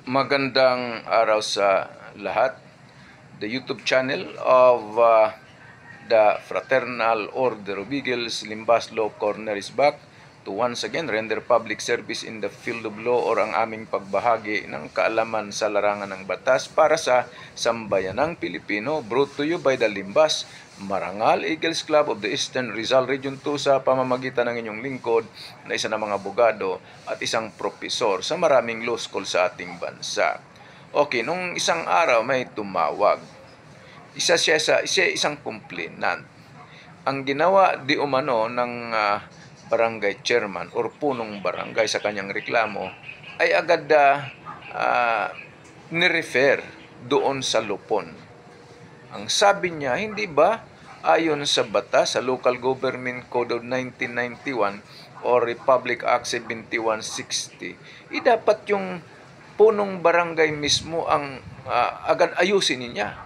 Magandang araw sa lahat. The YouTube channel of the Fraternal Order of Eagles Limbas Law Corner is back to once again render public service in the field of law or ang aming pagbahagi ng kaalaman sa larangan ng batas para sa sambayanang Pilipino, brought to you by the Limbas Marangal Eagles Club of the Eastern Rizal Region 2 sa pamamagitan ng inyong lingkod na isa ng mga abogado at isang propesor sa maraming law school sa ating bansa. Okay, nung isang araw may tumawag. Isang complainant. Ang ginawa di umano ng barangay chairman or punong barangay sa kanyang reklamo ay agad ni-refer doon sa lupon. Ang sabi niya, hindi ba ayon sa batas sa Local Government Code of 1991 o Republic Act 7160, dapat yung punong barangay mismo ang agad ayusin niya.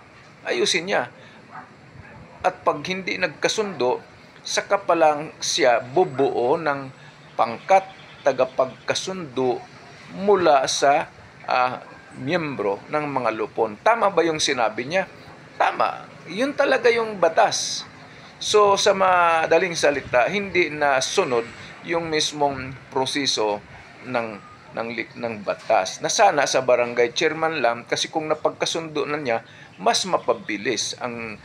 At pag hindi nagkasundo, saka pa lang siya bubuo ng pangkat tagapagkasundo mula sa miyembro ng mga lupon. Tama ba yung sinabi niya? Tama. Yun talaga yung batas. So, sa madaling salita, hindi na sunod yung mismong proseso ng batas. Na sana sa barangay chairman lang, kasi kung napagkasundo na niya, mas mapabilis ang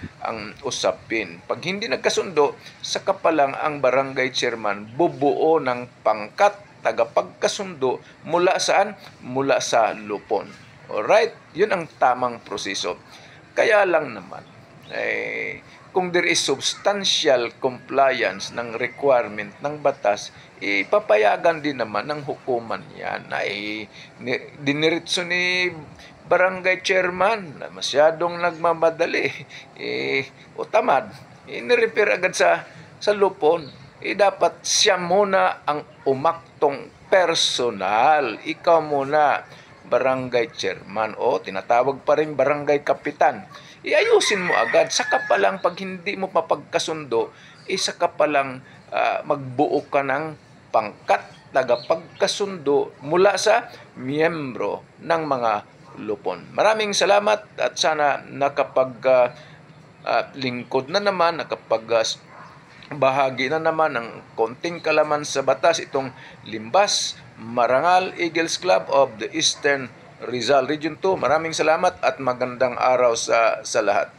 usapin. Pag hindi nagkasundo, saka pa lang ang barangay chairman bubuo ng pangkat tagapagkasundo mula saan? Mula sa lupon. Alright? Yun ang tamang proseso. Kaya lang naman, kung there is substantial compliance ng requirement ng batas, ipapayagan din naman ng hukuman yan. Diniritso ni barangay chairman na masyadong nagmamadali, o tamad, nirepair agad sa lupon. Dapat siya muna ang umaktong personal. Ikaw muna, barangay chairman, o tinatawag pa rin barangay kapitan. Ayusin mo agad. Saka pa lang pag hindi mo mapagkasundo, saka pa lang magbuo ka ng pangkat tagapagkasundo mula sa miyembro ng mga lupon. Maraming salamat at sana lingkod na naman, bahagi na naman ng konting kalaman sa batas itong Limbas Marangal Eagles Club of the Eastern Rizal Region 2. Maraming salamat at magandang araw sa lahat.